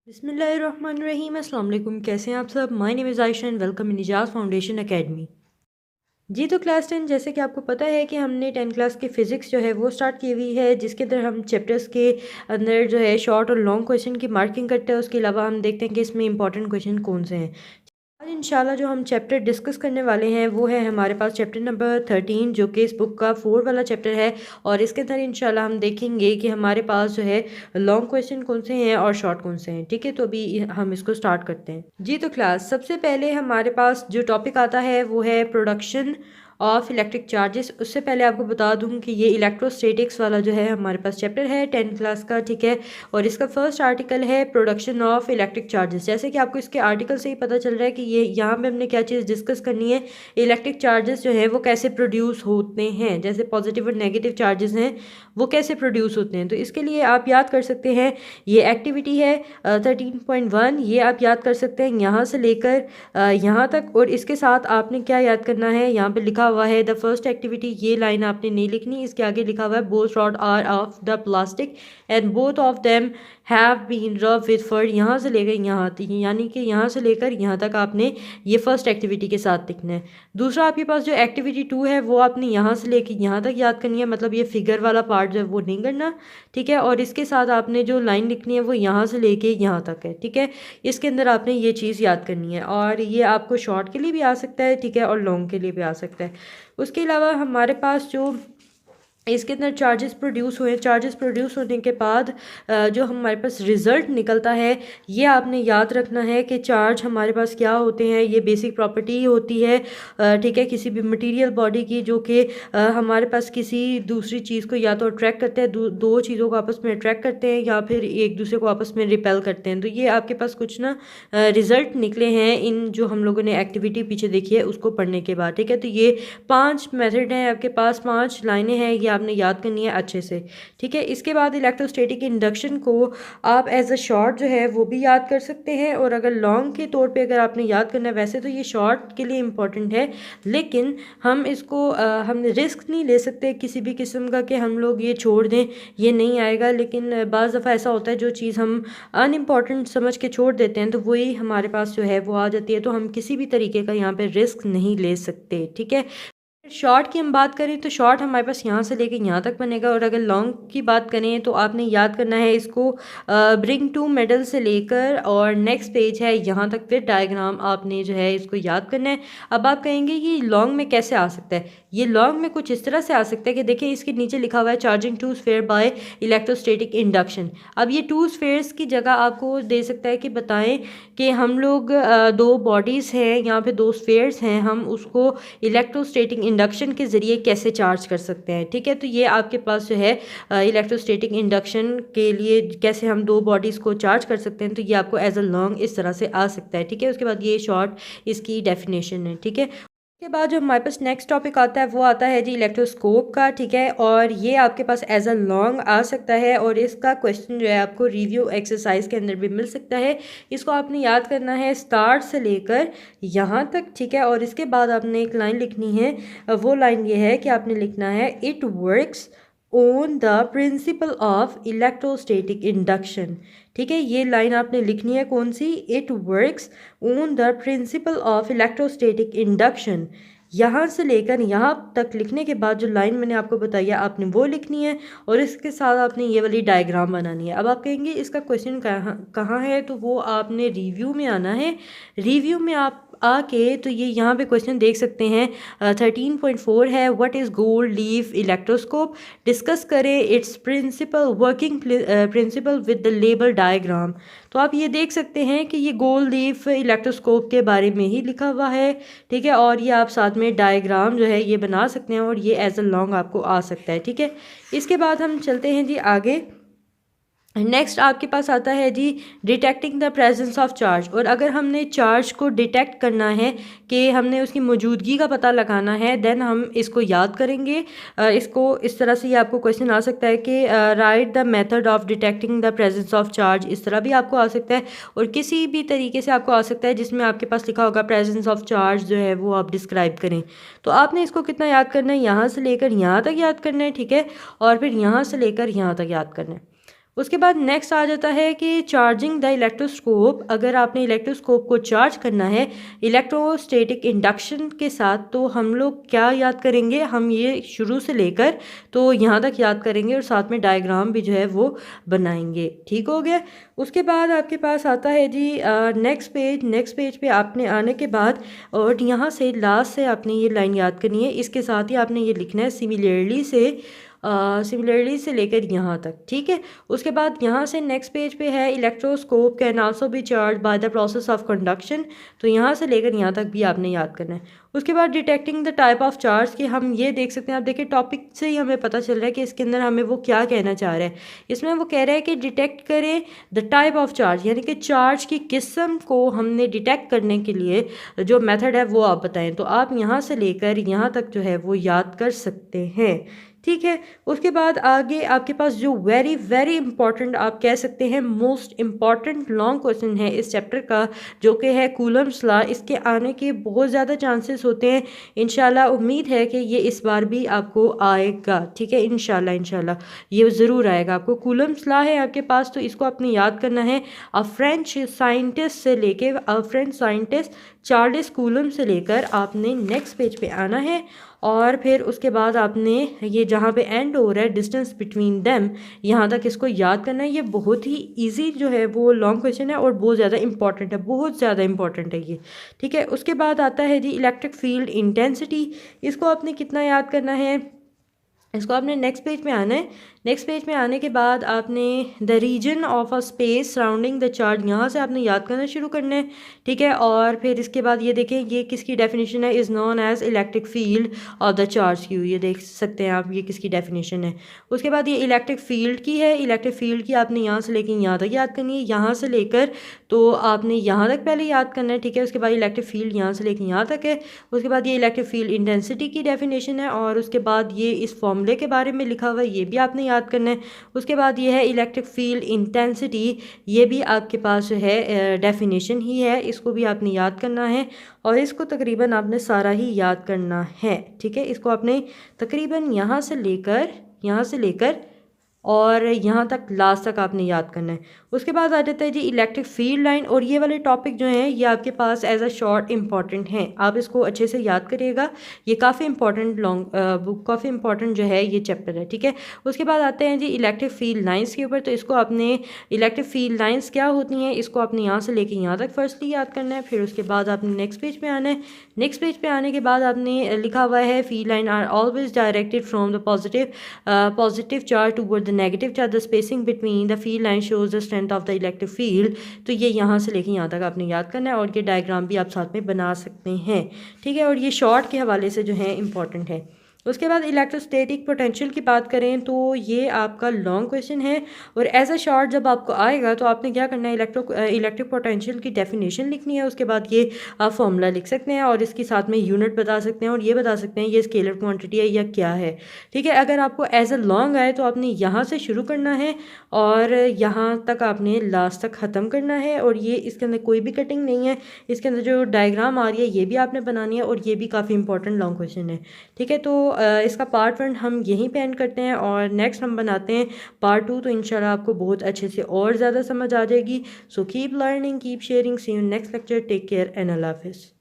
बिस्मिल्लाहिर्रहमानिर्रहीम। अस्सलाम वालेकुम। कैसे हैं आप सब? My name is Ayesha and welcome in निजात फाउंडेशन एकेडमी। जी तो क्लास 10 जैसे कि आपको पता है कि हमने 10 क्लास की फ़िज़िक्स जो है वो स्टार्ट की हुई है, जिसके अंदर हम चैप्टर्स के अंदर जो है शॉर्ट और लॉन्ग क्वेश्चन की मार्किंग करते हैं। उसके अलावा हम देखते हैं कि इसमें इंपॉर्टेंट क्वेश्चन कौन से हैं। आज इंशाल्लाह जो हम चैप्टर डिस्कस करने वाले हैं वो है हमारे पास चैप्टर नंबर 13, जो कि इस बुक का 4 वाला चैप्टर है। और इसके अंदर इंशाल्लाह हम देखेंगे कि हमारे पास जो है लॉन्ग क्वेश्चन कौन से हैं और शॉर्ट कौन से हैं। ठीक है, तो अभी हम इसको स्टार्ट करते हैं। जी तो क्लास सबसे पहले हमारे पास जो टॉपिक आता है वो है प्रोडक्शन ऑफ इलेक्ट्रिक चार्जेस। उससे पहले आपको बता दूं कि ये इलेक्ट्रोस्टैटिक्स वाला जो है हमारे पास चैप्टर है 10 क्लास का। ठीक है, और इसका फर्स्ट आर्टिकल है प्रोडक्शन ऑफ इलेक्ट्रिक चार्जेस। जैसे कि आपको इसके आर्टिकल से ही पता चल रहा है कि ये यहाँ पे हमने क्या चीज़ डिस्कस करनी है। इलेक्ट्रिक चार्जेस जो है वो कैसे प्रोड्यूस होते हैं, जैसे पॉजिटिव और नेगेटिव चार्जेस हैं वो कैसे प्रोड्यूस होते हैं। तो इसके लिए आप याद कर सकते हैं ये एक्टिविटी है 13.1, ये आप याद कर सकते हैं यहाँ से लेकर यहाँ तक। और इसके साथ आपने क्या याद करना है, यहाँ पे लिखा हुआ है द फर्स्ट एक्टिविटी। ये लाइन आपने नहीं लिखनी, इसके आगे लिखा हुआ है both rod are of the plastic and both of them have been rub with fur. यहाँ से लेकर यहाँ तक, यानी कि यहाँ से लेकर यहाँ तक आपने ये फर्स्ट एक्टिविटी के साथ लिखना है। दूसरा आपके पास जो एक्टिविटी 2 है वो आपने यहाँ से लेकर यहाँ तक याद करनी है, मतलब ये फिगर वाला पार्ट जो है वो नहीं करना। ठीक है, और इसके साथ आपने जो लाइन लिखनी है वो यहाँ से लेके यहाँ तक है। ठीक है, इसके अंदर आपने ये चीज़ याद करनी है और ये आपको शॉर्ट के लिए भी आ सकता है, ठीक है, और लॉन्ग के लिए भी आ सकता है। उसके अलावा हमारे पास जो इसके अंदर चार्जेस प्रोड्यूस हुए, चार्जेस प्रोड्यूस होने के बाद जो हमारे पास रिज़ल्ट निकलता है ये आपने याद रखना है कि चार्ज हमारे पास क्या होते हैं। ये बेसिक प्रॉपर्टी होती है, ठीक है, किसी भी मटेरियल बॉडी की, जो कि हमारे पास किसी दूसरी चीज़ को या तो अट्रैक्ट करते हैं, दो चीज़ों को आपस में अट्रैक्ट करते हैं, या फिर एक दूसरे को आपस में रिपेल करते हैं। तो ये आपके पास कुछ ना रिज़ल्ट निकले हैं इन जो हम लोगों ने एक्टिविटी पीछे देखी है उसको पढ़ने के बाद। ठीक है, तो ये 5 मेथड हैं आपके पास, 5 लाइनें हैं, ये आपने याद करनी है अच्छे से। ठीक है, इसके बाद इलेक्ट्रोस्टैटिक इंडक्शन को आप एज अ शॉर्ट जो है वो भी याद कर सकते हैं, और अगर लॉन्ग के तौर पे अगर आपने याद करना है, वैसे तो ये शॉर्ट के लिए इम्पॉर्टेंट है, लेकिन हम इसको हम रिस्क नहीं ले सकते किसी भी किस्म का कि हम लोग ये छोड़ दें, ये नहीं आएगा। लेकिन बाज़ दफ़ा ऐसा होता है जो चीज़ हम अनइम्पॉर्टेंट समझ के छोड़ देते हैं तो वही हमारे पास जो है वो आ जाती है, तो हम किसी भी तरीके का यहाँ पे रिस्क नहीं ले सकते। ठीक है, शॉर्ट की हम बात करें तो शॉर्ट हमारे पास यहाँ से लेके यहाँ तक बनेगा, और अगर लॉन्ग की बात करें तो आपने याद करना है इसको ब्रिंग टू मिडल से लेकर और नेक्स्ट पेज है यहाँ तक, फिर डायग्राम आपने जो है इसको याद करना है। अब आप कहेंगे ये लॉन्ग में कैसे आ सकता है, ये लॉन्ग में कुछ इस तरह से आ सकता है कि देखिए इसके नीचे लिखा हुआ है charging two sphere by electrostatic induction. अब ये टू स्फेयर्स की जगह आपको दे सकता है कि बताएं कि हम लोग दो बॉडीज़ हैं, यहाँ पे दो स्फेयर्स हैं, हम उसको इलेक्ट्रोस्टैटिक इंडक्शन के ज़रिए कैसे चार्ज कर सकते हैं। ठीक है, तो ये आपके पास जो है इलेक्ट्रोस्टैटिक इंडक्शन के लिए कैसे हम दो बॉडीज़ को चार्ज कर सकते हैं, तो ये आपको एज अ लॉन्ग इस तरह से आ सकता है। ठीक है, उसके बाद ये शॉर्ट इसकी डेफिनेशन है। ठीक है, उसके बाद जो हमारे पास नेक्स्ट टॉपिक आता है वो आता है जी इलेक्ट्रोस्कोप का। ठीक है, और ये आपके पास एज अ लॉन्ग आ सकता है, और इसका क्वेश्चन जो है आपको रिव्यू एक्सरसाइज के अंदर भी मिल सकता है। इसको आपने याद करना है स्टार्ट से लेकर यहाँ तक। ठीक है, और इसके बाद आपने एक लाइन लिखनी है, वो लाइन ये है कि आपने लिखना है it works on the principle of electrostatic induction. ठीक है, ये लाइन आपने लिखनी है कौन सी, it works on the principle of electrostatic induction. यहाँ से लेकर यहाँ तक लिखने के बाद जो लाइन मैंने आपको बताई है आपने वो लिखनी है, और इसके साथ आपने ये वाली डायग्राम बनानी है। अब आप कहेंगे इसका क्वेश्चन कहाँ कहाँ है, तो वो आपने रिव्यू में आना है। रिव्यू में आप आके तो ये यहाँ पे क्वेश्चन देख सकते हैं 13.4 है, what is gold leaf electroscope, discuss करें its principle working principle with the label diagram. तो आप ये देख सकते हैं कि ये गोल्ड लीफ इलेक्ट्रोस्कोप के बारे में ही लिखा हुआ है। ठीक है, और ये आप साथ में डायग्राम जो है ये बना सकते हैं, और ये एज अ लॉन्ग आपको आ सकता है। ठीक है, इसके बाद हम चलते हैं जी आगे। नेक्स्ट आपके पास आता है जी detecting the presence of charge. और अगर हमने चार्ज को डिटेक्ट करना है कि हमने उसकी मौजूदगी का पता लगाना है, देन हम इसको याद करेंगे। इसको इस तरह से ये आपको क्वेश्चन आ सकता है कि right the method of detecting the presence of charge, इस तरह भी आपको आ सकता है, और किसी भी तरीके से आपको आ सकता है जिसमें आपके पास लिखा होगा प्रेजेंस ऑफ चार्ज जो है वो आप डिस्क्राइब करें। तो आपने इसको कितना याद करना है, यहाँ से लेकर यहाँ तक याद करना है। ठीक है, और फिर यहाँ से लेकर यहाँ तक याद करना है। उसके बाद नेक्स्ट आ जाता है कि चार्जिंग द इलेक्ट्रोस्कोप। अगर आपने इलेक्ट्रोस्कोप को चार्ज करना है इलेक्ट्रोस्टैटिक इंडक्शन के साथ, तो हम लोग क्या याद करेंगे, हम ये शुरू से लेकर तो यहाँ तक याद करेंगे और साथ में डायग्राम भी जो है वो बनाएंगे। ठीक हो गया। उसके बाद आपके पास आता है जी नेक्स्ट पेज पे आपने आने के बाद और यहाँ से लास्ट से आपने ये लाइन याद करनी है। इसके साथ ही आपने ये लिखना है सिमिलरली से लेकर यहाँ तक। ठीक है। उसके बाद यहाँ से नेक्स्ट पेज पे है electroscope can also be charge by the process of conduction, तो यहाँ से लेकर यहाँ तक भी आपने याद करना है। उसके बाद detecting the type of charge की हम ये देख सकते हैं, आप देखिए टॉपिक से ही हमें पता चल रहा है कि इसके अंदर हमें वो क्या कहना चाह रहा है। इसमें वो कह रहा है कि डिटेक्ट करें द टाइप ऑफ चार्ज, यानी कि चार्ज की किस्म को हमने डिटेक्ट करने के लिए जो मेथड है वो आप बताएं। तो आप यहाँ से लेकर यहाँ तक जो है वो याद कर सकते हैं। ठीक है। उसके बाद आगे आपके पास जो वेरी वेरी इंपॉर्टेंट आप कह सकते हैं मोस्ट इम्पॉर्टेंट लॉन्ग क्वेश्चन है इस चैप्टर का, जो कि है कूलम्स लॉ। इसके आने के बहुत ज़्यादा चांसेस होते हैं। इंशाल्लाह उम्मीद है कि ये इस बार भी आपको आएगा। ठीक है। इंशाल्लाह ये ज़रूर आएगा आपको। कूलम्स लॉ है आपके पास, तो इसको आपने याद करना है। फ्रेंच साइंटिस्ट चार्ल्स कूलम से लेकर आपने नेक्स्ट पेज पे आना है और फिर उसके बाद आपने ये जहाँ पे एंड हो रहा है डिस्टेंस बिटवीन देम, यहाँ तक इसको याद करना है। ये बहुत ही इजी जो है वो लॉन्ग क्वेश्चन है और बहुत ज़्यादा इंपॉर्टेंट है, बहुत ज़्यादा इंपॉर्टेंट है ये। ठीक है। उसके बाद आता है जी इलेक्ट्रिक फील्ड इंटेंसिटी। इसको आपने कितना याद करना है, इसको आपने नेक्स्ट पेज में आना है। नेक्स्ट पेज में आने के बाद आपने the region of a space surrounding the charge, यहाँ से आपने याद करना शुरू करना है। ठीक है। और फिर इसके बाद ये देखें ये किसकी डेफिनेशन है, is known as electric field of the charge Q. ये देख सकते हैं आप ये किसकी डेफिनेशन है। उसके बाद ये इलेक्ट्रिक फील्ड की है। इलेक्ट्रिक फील्ड की आपने यहाँ से लेकर यहाँ तक याद करनी है, यहाँ से लेकर तो आपने यहाँ तक पहले याद करना है। ठीक है। उसके बाद इलेक्ट्रिक फील्ड यहाँ से लेकर यहाँ तक है। उसके बाद ये इलेक्ट्रिक फील्ड इंटेंसिटी की डेफिनेशन है और उसके बाद ये इस फॉर्मूले के बारे में लिखा हुआ है, ये भी आपने याद करना है। उसके बाद ये है इलेक्ट्रिक फील्ड इंटेंसिटी, ये भी आपके पास जो है डेफिनेशन ही है, इसको भी आपने याद करना है और इसको तकरीबन आपने सारा ही याद करना है। ठीक है। इसको आपने तकरीबन यहाँ से लेकर और यहाँ तक लास्ट तक आपने याद करना है। उसके बाद आ जाता है जी इलेक्ट्रिक फील्ड लाइन, और ये वाले टॉपिक जो हैं ये आपके पास एज अ शॉर्ट इंपॉर्टेंट हैं, आप इसको अच्छे से याद करिएगा। ये काफ़ी इंपॉर्टेंट काफ़ी इंपॉर्टेंट जो है ये चैप्टर है। ठीक है। उसके बाद आते हैं जी इलेक्ट्रिक फील्ड लाइंस के ऊपर, तो इसको आपने इलेक्ट्रिक फील्ड लाइंस क्या होती हैं इसको आपने यहाँ से लेके यहाँ तक फर्स्टली याद करना है। फिर उसके बाद आपने नेक्स्ट पेज पे आना है। नेक्स्ट पेज पे आने के बाद आपने लिखा हुआ है field line are always directed from the positive charge toward the negative charge, the spacing between the field line shows the strength of the electric field. तो ये यहाँ से लेके यहाँ तक आपने याद करना है और ये डायग्राम भी आप साथ में बना सकते हैं। ठीक है। और ये शॉर्ट के हवाले से जो है इंपॉर्टेंट है। उसके बाद इलेक्ट्रोस्टैटिक पोटेंशियल की बात करें तो ये आपका लॉन्ग क्वेश्चन है और एज अ शॉर्ट जब आपको आएगा तो आपने क्या करना है, इलेक्ट्रिक पोटेंशियल की डेफिनेशन लिखनी है। उसके बाद ये आप फॉर्मूला लिख सकते हैं और इसके साथ में यूनिट बता सकते हैं और ये बता सकते हैं ये स्केलर क्वांटिटी है या क्या है। ठीक है। अगर आपको एज अ लॉन्ग आए तो आपने यहाँ से शुरू करना है और यहाँ तक आपने लास्ट तक ख़त्म करना है और ये इसके अंदर कोई भी कटिंग नहीं है। इसके अंदर जो डायग्राम आ रही है ये भी आपने बनानी है और ये भी काफ़ी इंपॉर्टेंट लॉन्ग क्वेश्चन है। ठीक है। तो इसका पार्ट 1 हम यहीं पे एंड करते हैं और नेक्स्ट हम बनाते हैं पार्ट 2, तो इंशाल्लाह आपको बहुत अच्छे से और ज़्यादा समझ आ जाएगी। So keep learning, keep sharing, see you next lecture, take care and अल्लाह हाफिज़।